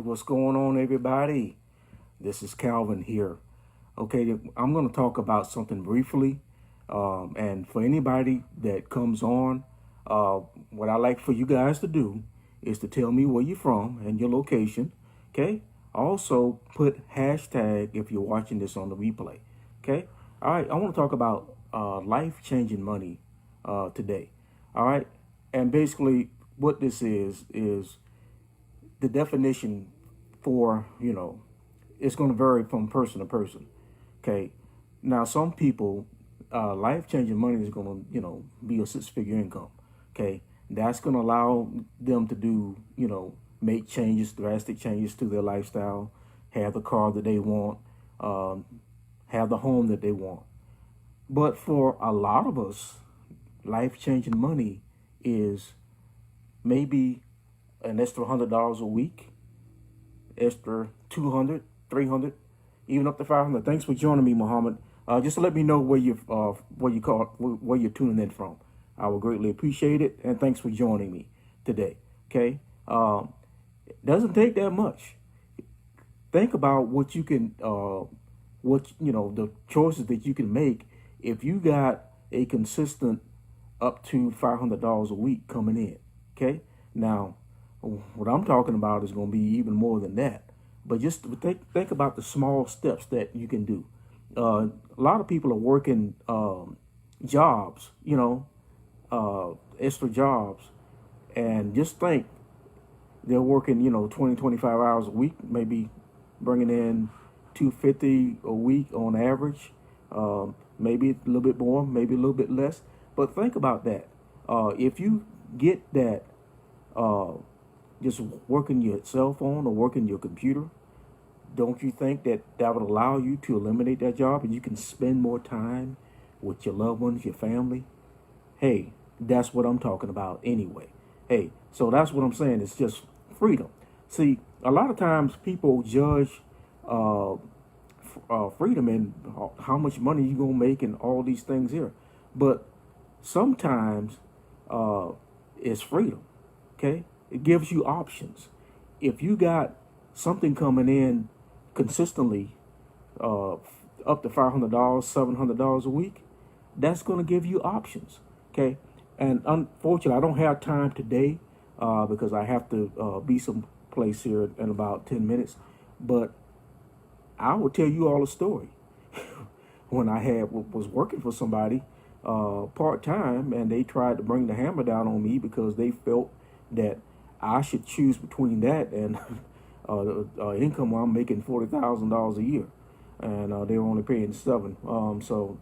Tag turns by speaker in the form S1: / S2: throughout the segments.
S1: What's going on, everybody? This is Calvin here. Okay, I'm going to talk about something briefly. And for anybody that comes on, uh, what I like for you guys to do is to tell me where you're from and your location. Okay. Also, put hashtag if you're watching this on the replay. Okay. All right. I want to talk about life changing money today. All right. And basically, what this is the definition for, it's going to vary from person to person. Okay. Now, some people, life changing money is going to, be a six-figure income. Okay. That's going to allow them to do, make changes, drastic changes to their lifestyle, have the car that they want, um, have the home that they want. But for a lot of us, life changing money is maybe an extra $100 a week, extra 200, 300, even up to 500. Thanks for joining me, Muhammad. Just let me know where you're tuning in from. I would greatly appreciate it, and thanks for joining me today. Okay, it doesn't take that much. Think about what you can, the choices that you can make if you got a consistent up to $500 a week coming in. Okay, now what I'm talking about is going to be even more than that. But just think about the small steps that you can do. A lot of people are working jobs, extra jobs, and just think they're working, 20, 25 hours a week, maybe bringing in 250 a week on average, maybe a little bit more, maybe a little bit less. But think about that. If you get that, uh, just working your cell phone or working your computer, don't you think that that would allow you to eliminate that job and you can spend more time with your loved ones, your family? Hey, that's what I'm talking about anyway. Hey, so that's what I'm saying. It's just freedom. See, a lot of times people judge uh, freedom and how much money you're going to make and all these things here. But sometimes uh, it's freedom. Okay? It gives you options. If you got something coming in consistently, uh, up to $500, $700 a week, that's going to give you options. Okay, and unfortunately, I don't have time today because I have to be someplace here in about 10 minutes. But I will tell you all a story when I was working for somebody part time, and they tried to bring the hammer down on me because they felt that I should choose between that and income where I'm making $40,000 a year, and they were only paying seven. So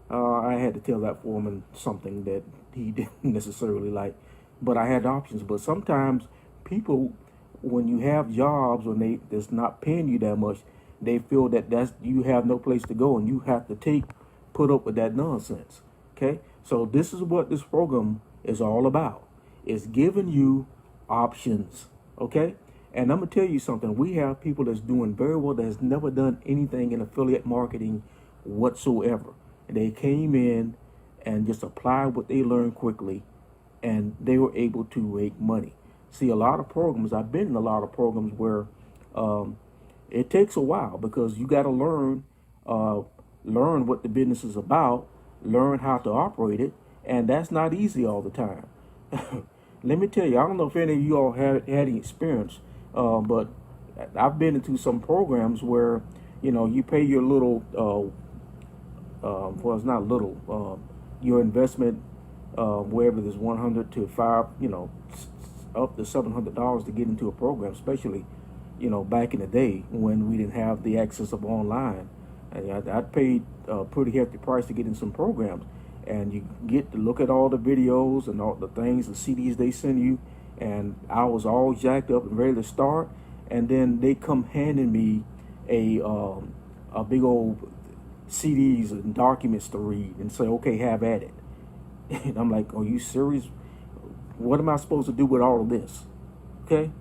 S1: I had to tell that foreman something that he didn't necessarily like, but I had options. But sometimes people, when you have jobs when they that's not paying you that much, they feel that that's you have no place to go and you have to put up with that nonsense. Okay, so this is what this program is all about. It's giving you options. Okay, and I'm gonna tell you something. We have people that's doing very well that has never done anything in affiliate marketing whatsoever. They came in and just applied what they learned quickly, and they were able to make money. See, a lot of programs, I've been in a lot of programs where um, it takes a while because you got to uh, learn what the business is about, learn how to operate it, and that's not easy all the time. Let me tell you, I don't know if any of you all had any experience, but I've been into some programs where, you pay your little well, it's not little. Your investment, wherever there's 100 to five, up to $700 to get into a program, especially, back in the day when we didn't have the access of online. And I paid a pretty hefty price to get in some programs, and you get to look at all the videos and all the things, the CDs they send you, and I was all jacked up and ready to start, and then they come handing me a big old CDs and documents to read and say, okay, have at it. And I'm like, are you serious? What am I supposed to do with all of this? Okay?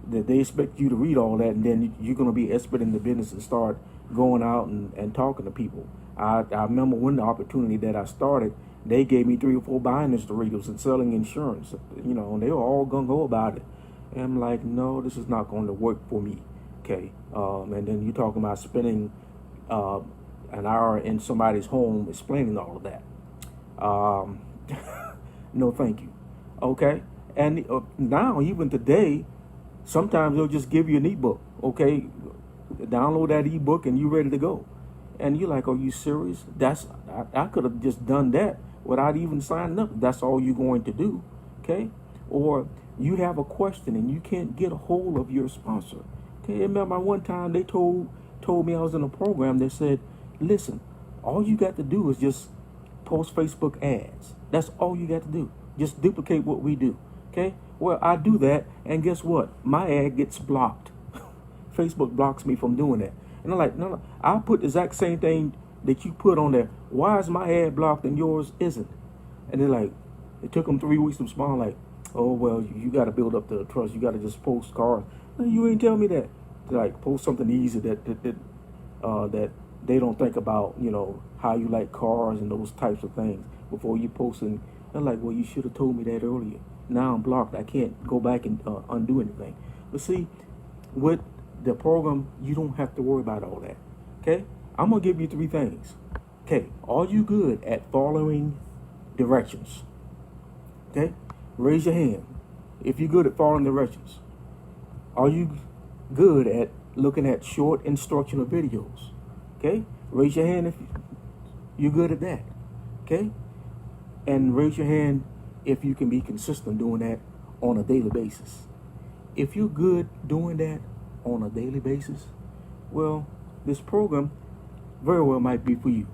S1: That they expect you to read all that, and then you're going to be expert in the business and start going out and talking to people. I remember when the opportunity that I started, they gave me 3 or 4 binders to read. It was in selling insurance, and they were all gung-ho about it. And I'm like, no, this is not going to work for me. Okay. And then you're talking about spending uh, an hour in somebody's home explaining all of that. Um, no, thank you. Okay. And now, even today, sometimes they'll just give you an ebook. Okay. Download that ebook and you're ready to go. And you're like, are you serious? I could have just done that without even signing up. That's all you're going to do. Okay. Or you have a question and you can't get a hold of your sponsor. Okay. Remember one time they told me I was in a program that said, listen, all you got to do is just post Facebook ads. That's all you got to do. Just duplicate what we do. Okay. Well, I do that, and guess what? My ad gets blocked. Facebook blocks me from doing that. And I'm like, no, I'll put the exact same thing that you put on there. Why is my ad blocked and yours isn't? And they're like, it took them 3 weeks to respond like, oh, well, you got to build up the trust. You got to just post cars. No, you ain't tell me that. Like, post something easy that they don't think about, how you like cars and those types of things before you post. And they're like, well, you should have told me that earlier. Now I'm blocked. I can't go back and undo anything. But see, with the program, you don't have to worry about all that. Okay? I'm going to give you 3 things. Okay? Are you good at following directions? Okay? Raise your hand if you're good at following directions. Are you good at looking at short instructional videos? Okay? Raise your hand if you're good at that. Okay? And raise your hand if you can be consistent doing that on a daily basis. If you're good doing that on a daily basis, well, this program very well might be for you.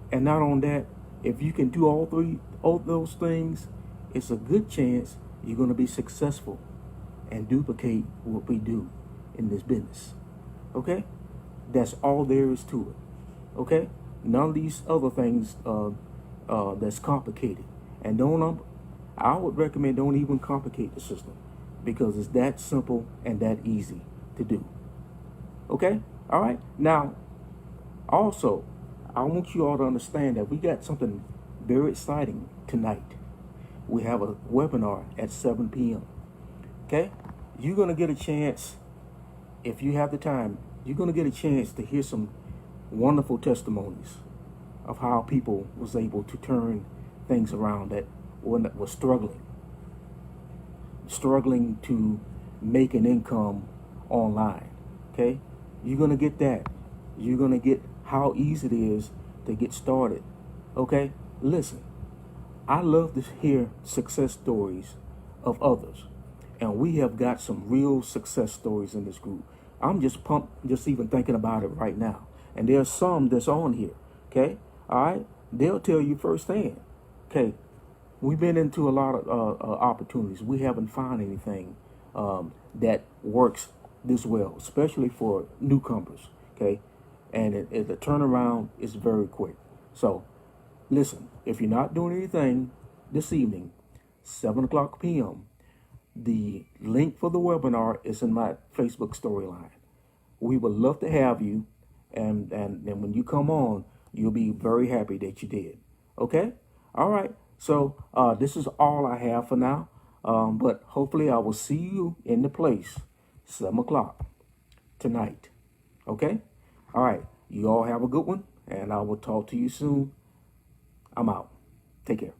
S1: And not on that, if you can do all those things, it's a good chance you're going to be successful and duplicate what we do in this business. Okay? That's all there is to it. Okay? None of these other things that's complicated. And I would recommend don't even complicate the system, because it's that simple and that easy to do. Okay? All right? Now, also, I want you all to understand that we got something very exciting tonight. We have a webinar at 7 p.m. Okay? You're going to get a chance, if you have the time, you're going to get a chance to hear some wonderful testimonies of how people was able to turn things around that were struggling to make an income online. Okay? You're going to get that. You're going to get how easy it is to get started. Okay? Listen, I love to hear success stories of others. And we have got some real success stories in this group. I'm just pumped just even thinking about it right now. And there's some that's on here. Okay? All right? They'll tell you firsthand. Okay? We've been into a lot of opportunities. We haven't found anything that works this well, especially for newcomers. Okay? And the turnaround is very quick. So, listen, if you're not doing anything this evening, 7 o'clock p.m., the link for the webinar is in my Facebook storyline. We would love to have you, and when you come on, you'll be very happy that you did. Okay? All right. So this is all I have for now. But hopefully I will see you in the place 7 o'clock tonight. Okay? All right. You all have a good one, and I will talk to you soon. I'm out. Take care.